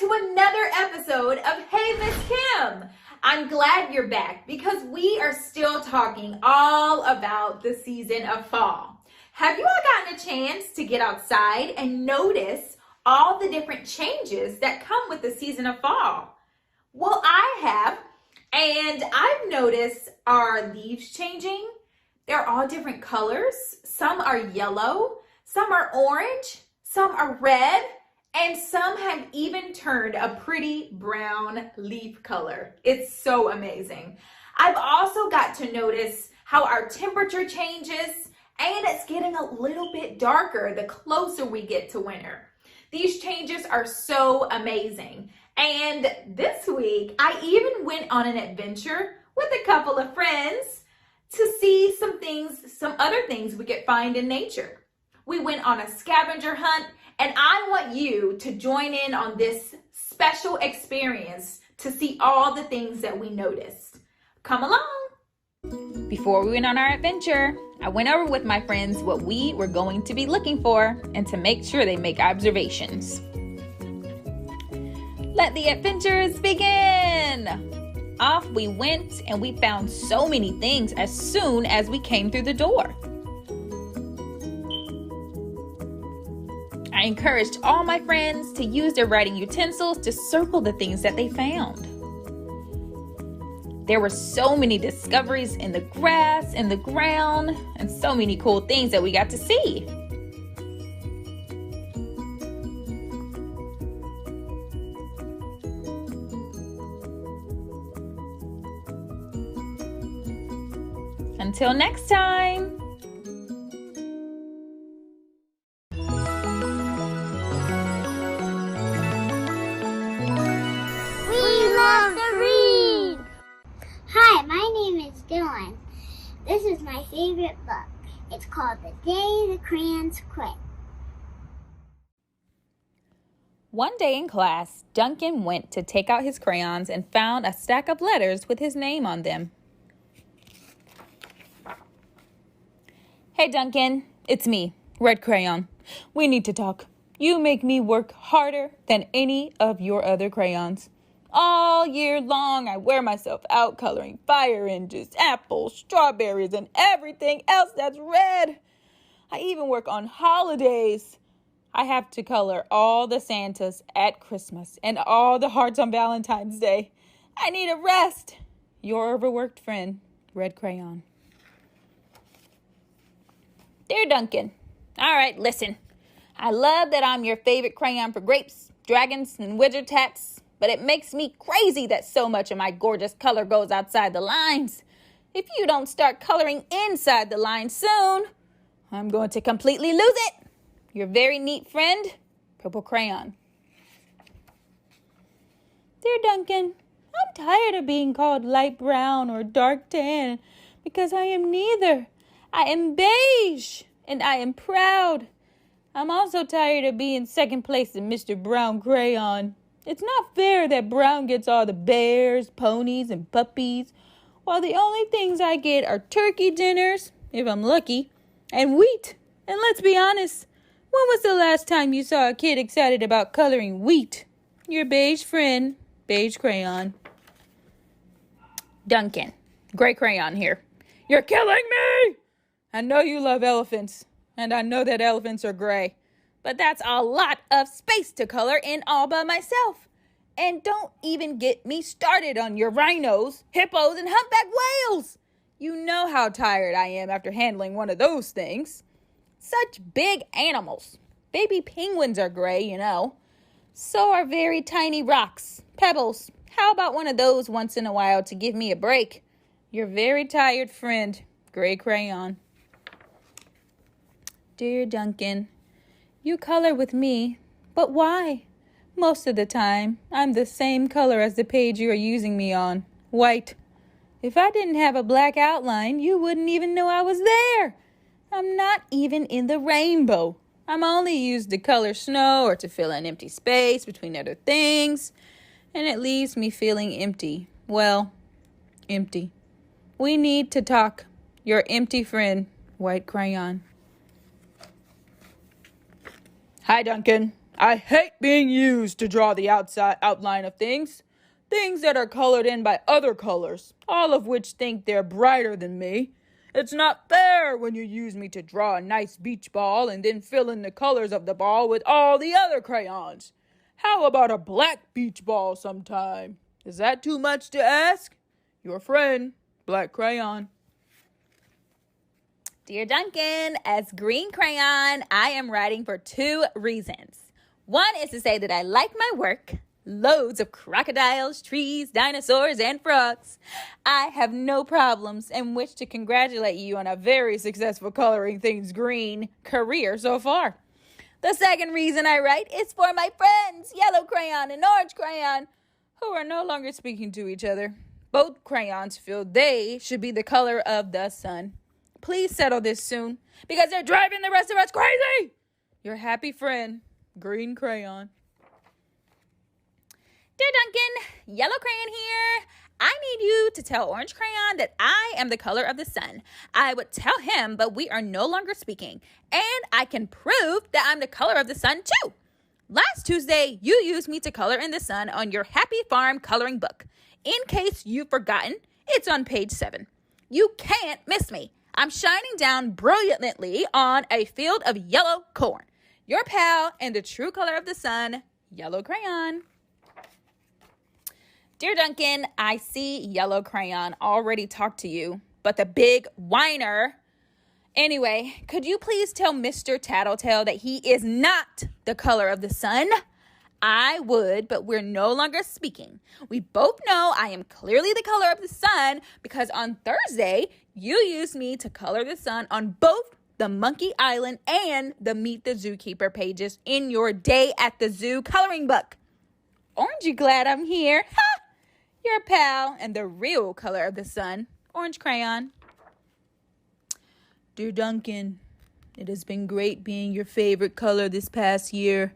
Another episode of Hey Miss Kim. I'm glad you're back because we are still talking all about the season of fall. Have you all gotten a chance to get outside and notice all the different changes that come with the season of fall? Well, I have, and I've noticed our leaves changing. They're all different colors. Some are yellow, some are orange, some are red, and some have even turned a pretty brown leaf color. It's so amazing. I've also got to notice how our temperature changes, and it's getting a little bit darker the closer we get to winter. These changes are so amazing. And this week, I even went on an adventure with a couple of friends to see some other things we could find in nature. We went on a scavenger hunt, and I want you to join in on this special experience to see all the things that we noticed. Come along. Before we went on our adventure, I went over with my friends what we were going to be looking for and to make sure they make observations. Let the adventures begin! Off we went, and we found so many things as soon as we came through the door. I encouraged all my friends to use their writing utensils to circle the things that they found. There were so many discoveries in the grass, in the ground, and so many cool things that we got to see. Until next time. Hi, my name is Dylan. This is my favorite book. It's called The Day the Crayons Quit. One day in class, Duncan went to take out his crayons and found a stack of letters with his name on them. Hey Duncan, it's me, Red Crayon. We need to talk. You make me work harder than any of your other crayons. All year long, I wear myself out coloring fire engines, apples, strawberries, and everything else that's red. I even work on holidays. I have to color all the Santas at Christmas and all the hearts on Valentine's Day. I need a rest. Your overworked friend, Red Crayon. Dear Duncan, all right, listen. I love that I'm your favorite crayon for grapes, dragons, and wizard hats. But it makes me crazy that so much of my gorgeous color goes outside the lines. If you don't start coloring inside the lines soon, I'm going to completely lose it. Your very neat friend, Purple Crayon. Dear Duncan, I'm tired of being called light brown or dark tan because I am neither. I am beige and I am proud. I'm also tired of being second place in Mr. Brown Crayon. It's not fair that Brown gets all the bears, ponies, and puppies, while the only things I get are turkey dinners, if I'm lucky, and wheat. And let's be honest, when was the last time you saw a kid excited about coloring wheat? Your beige friend, Beige Crayon. Duncan, Gray Crayon here. You're killing me! I know you love elephants, and I know that elephants are gray. But that's a lot of space to color in all by myself. And don't even get me started on your rhinos, hippos, and humpback whales. You know how tired I am after handling one of those things. Such big animals. Baby penguins are gray, you know. So are very tiny rocks, pebbles, How about one of those once in a while to give me a break? Your very tired friend, Gray Crayon. Dear Duncan, you color with me, but why? Most of the time, I'm the same color as the page you are using me on, white. If I didn't have a black outline, you wouldn't even know I was there. I'm not even in the rainbow. I'm only used to color snow or to fill an empty space between other things, and it leaves me feeling empty. Well, empty. We need to talk. Your empty friend, White Crayon. Hi, Duncan. I hate being used to draw the outside outline of things. Things that are colored in by other colors, all of which think they're brighter than me. It's not fair when you use me to draw a nice beach ball and then fill in the colors of the ball with all the other crayons. How about a black beach ball sometime? Is that too much to ask? Your friend, Black Crayon. Dear Duncan, as Green Crayon, I am writing for 2 reasons. One is to say that I like my work. Loads of crocodiles, trees, dinosaurs, and frogs. I have no problems and wish to congratulate you on a very successful coloring things green career so far. The second reason I write is for my friends, Yellow Crayon and Orange Crayon, who are no longer speaking to each other. Both crayons feel they should be the color of the sun. Please settle this soon, because they're driving the rest of us crazy. Your happy friend, Green Crayon. Dear Duncan, Yellow Crayon here. I need you to tell Orange Crayon that I am the color of the sun. I would tell him, but we are no longer speaking. And I can prove that I'm the color of the sun too. Last Tuesday, you used me to color in the sun on your Happy Farm coloring book. In case you've forgotten, it's on page 7. You can't miss me. I'm shining down brilliantly on a field of yellow corn. Your pal and the true color of the sun, Yellow Crayon. Dear Duncan, I see Yellow Crayon already talked to you, but the big whiner. Anyway, could you please tell Mr. Tattletale that he is not the color of the sun? I would, but we're no longer speaking. We both know I am clearly the color of the sun because on Thursday, you used me to color the sun on both the Monkey Island and the Meet the Zookeeper pages in your Day at the Zoo coloring book. Aren't you glad I'm here? Ha! Your pal and the real color of the sun, Orange Crayon. Dear Duncan, it has been great being your favorite color this past year,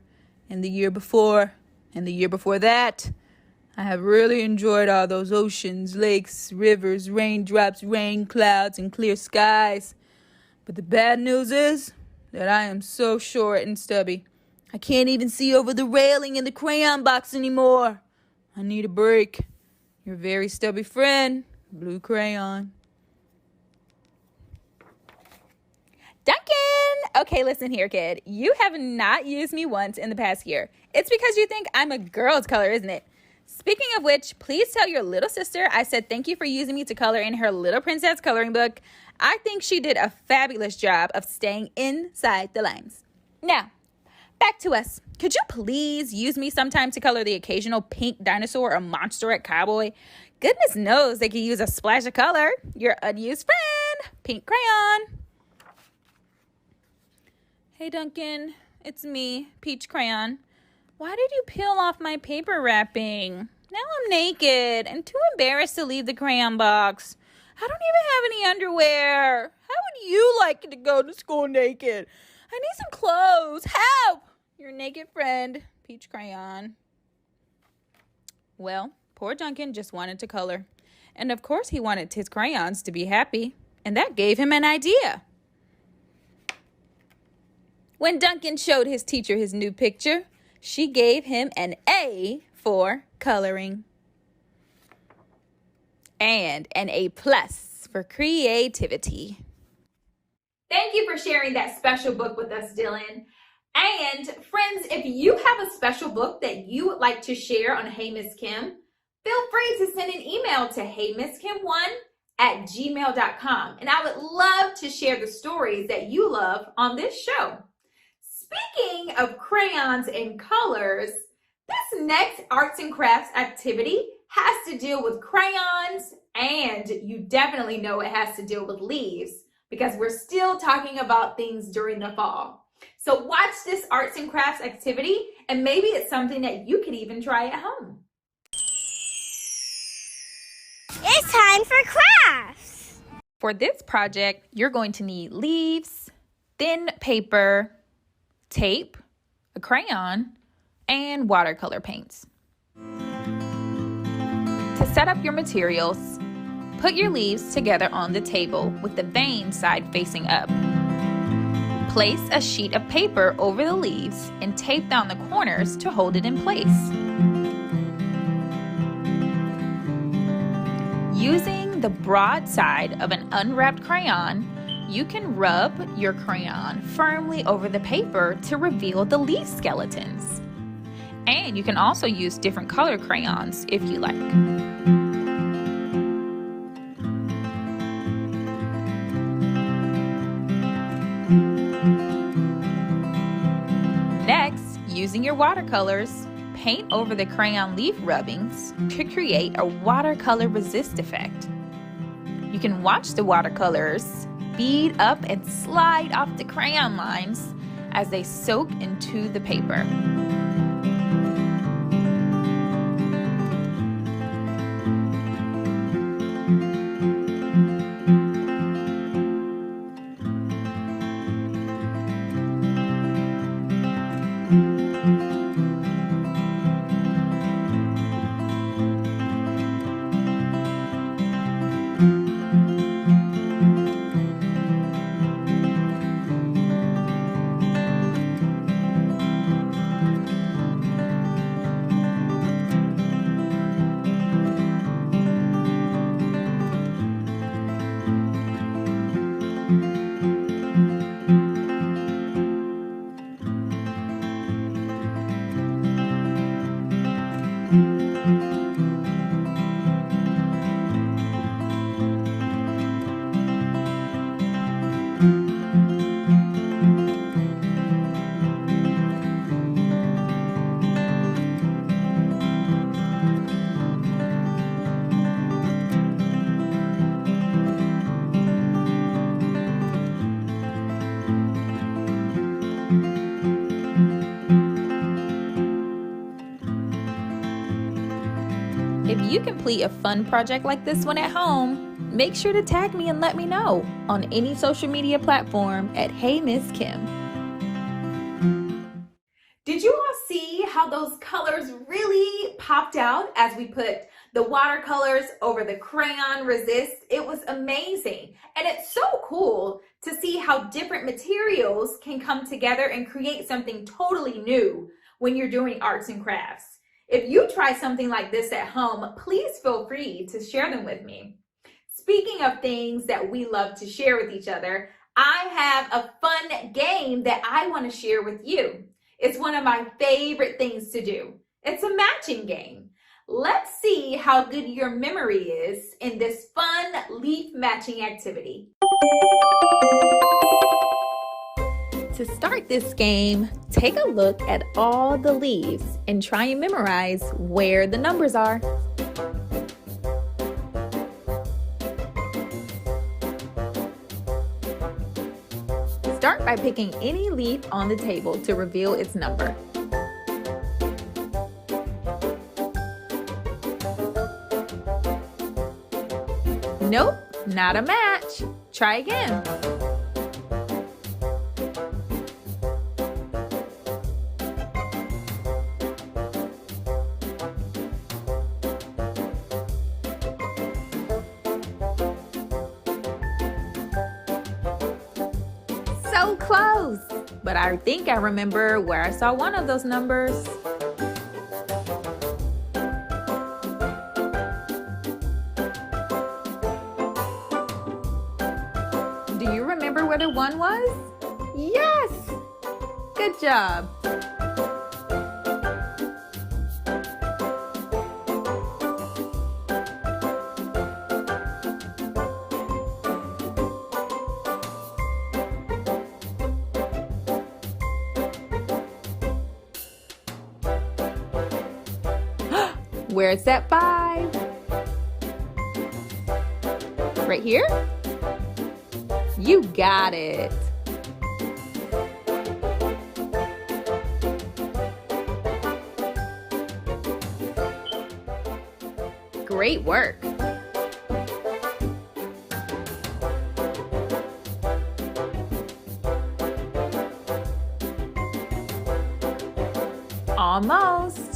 and the year before, and the year before that. I have really enjoyed all those oceans, lakes, rivers, raindrops, rain clouds, and clear skies. But the bad news is that I am so short and stubby. I can't even see over the railing in the crayon box anymore. I need a break. Your very stubby friend, Blue Crayon. Duncan! Okay, listen here, kid. You have not used me once in the past year. It's because you think I'm a girl's color, isn't it? Speaking of which, please tell your little sister I said thank you for using me to color in her Little Princess coloring book. I think she did a fabulous job of staying inside the lines. Now, back to us. Could you please use me sometime to color the occasional pink dinosaur or monster at cowboy? Goodness knows they could use a splash of color. Your unused friend, Pink Crayon. Hey Duncan, it's me, Peach Crayon. Why did you peel off my paper wrapping? Now I'm naked and too embarrassed to leave the crayon box. I don't even have any underwear. How would you like to go to school naked? I need some clothes. Help! Your naked friend, Peach Crayon. Well, poor Duncan just wanted to color. And of course he wanted his crayons to be happy. And that gave him an idea. When Duncan showed his teacher his new picture, she gave him an A for coloring. And an A+ for creativity. Thank you for sharing that special book with us, Dylan. And friends, if you have a special book that you would like to share on Hey Miss Kim, feel free to send an email to heymisskim1@gmail.com. And I would love to share the stories that you love on this show. Speaking of crayons and colors, this next arts and crafts activity has to deal with crayons, and you definitely know it has to deal with leaves because we're still talking about things during the fall. So watch this arts and crafts activity, and maybe it's something that you could even try at home. It's time for crafts. For this project, you're going to need leaves, thin paper, tape, a crayon, and watercolor paints. To set up your materials, put your leaves together on the table with the vein side facing up. Place a sheet of paper over the leaves and tape down the corners to hold it in place. Using the broad side of an unwrapped crayon, you can rub your crayon firmly over the paper to reveal the leaf skeletons. And you can also use different color crayons if you like. Next, using your watercolors, paint over the crayon leaf rubbings to create a watercolor resist effect. You can watch the watercolors bead up and slide off the crayon lines as they soak into the paper. If you complete a fun project like this one at home, make sure to tag me and let me know on any social media platform at Hey Miss Kim. Did you all see how those colors really popped out as we put the watercolors over the crayon resist? It was amazing. And it's so cool to see how different materials can come together and create something totally new when you're doing arts and crafts. If you try something like this at home, please feel free to share them with me. Speaking of things that we love to share with each other, I have a fun game that I want to share with you. It's one of my favorite things to do. It's a matching game. Let's see how good your memory is in this fun leaf matching activity. To start this game, take a look at all the leaves and try and memorize where the numbers are. Start by picking any leaf on the table to reveal its number. Nope, not a match. Try again. So close, but I think I remember where I saw one of those numbers. Do you remember where the one was? Yes! Good job. Where's that 5? Right here? You got it. Great work. Almost.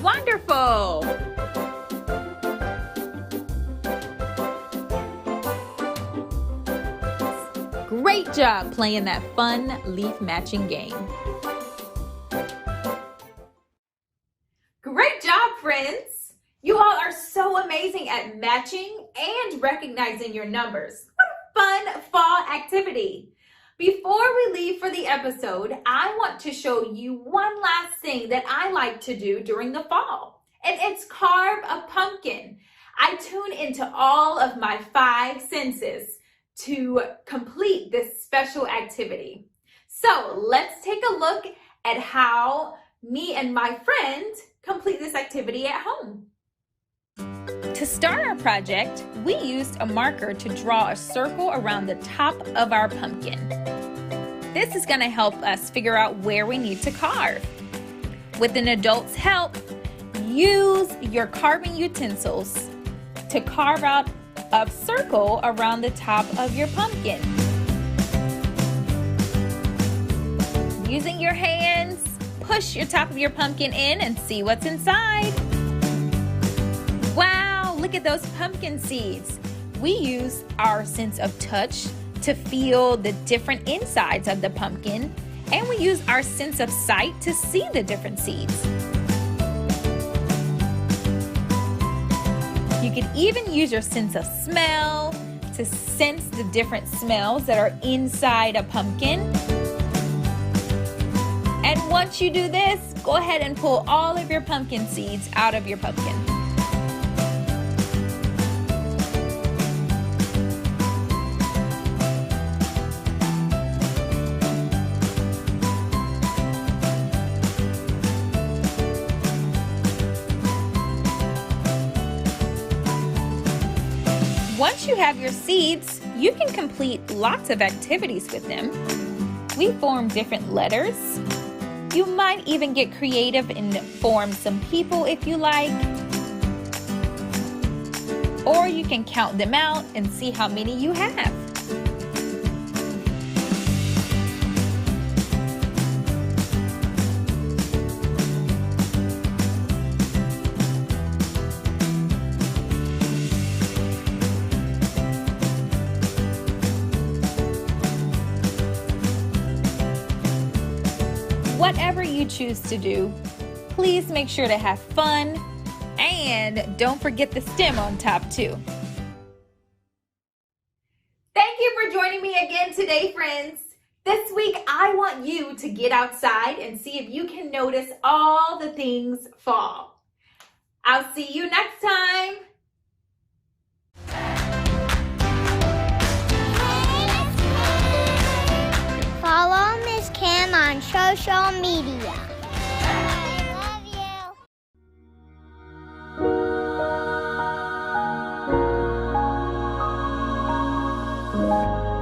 Wonderful. Great job playing that fun leaf matching game. Great job, friends! You all are so amazing at matching and recognizing your numbers. What a fun fall activity! Before we leave for the episode, I want to show you one last thing that I like to do during the fall, and it's carve a pumpkin. I tune into all of my 5 senses to complete this special activity. So let's take a look at how me and my friend complete this activity at home. To start our project, we used a marker to draw a circle around the top of our pumpkin. This is going to help us figure out where we need to carve. With an adult's help, use your carving utensils to carve out a circle around the top of your pumpkin. Using your hands, push your top of your pumpkin in and see what's inside. Wow, look at those pumpkin seeds. We use our sense of touch to feel the different insides of the pumpkin, and we use our sense of sight to see the different seeds. You can even use your sense of smell to sense the different smells that are inside a pumpkin. And once you do this, go ahead and pull all of your pumpkin seeds out of your pumpkin. Once you have your seeds, you can complete lots of activities with them. We form different letters. You might even get creative and form some people if you like. Or you can count them out and see how many you have. Whatever you choose to do, please make sure to have fun and don't forget the stem on top too. Thank you for joining me again today, friends. This week, I want you to get outside and see if you can notice all the things fall. I'll see you next time. Follow Miss Kim on social media. I love you.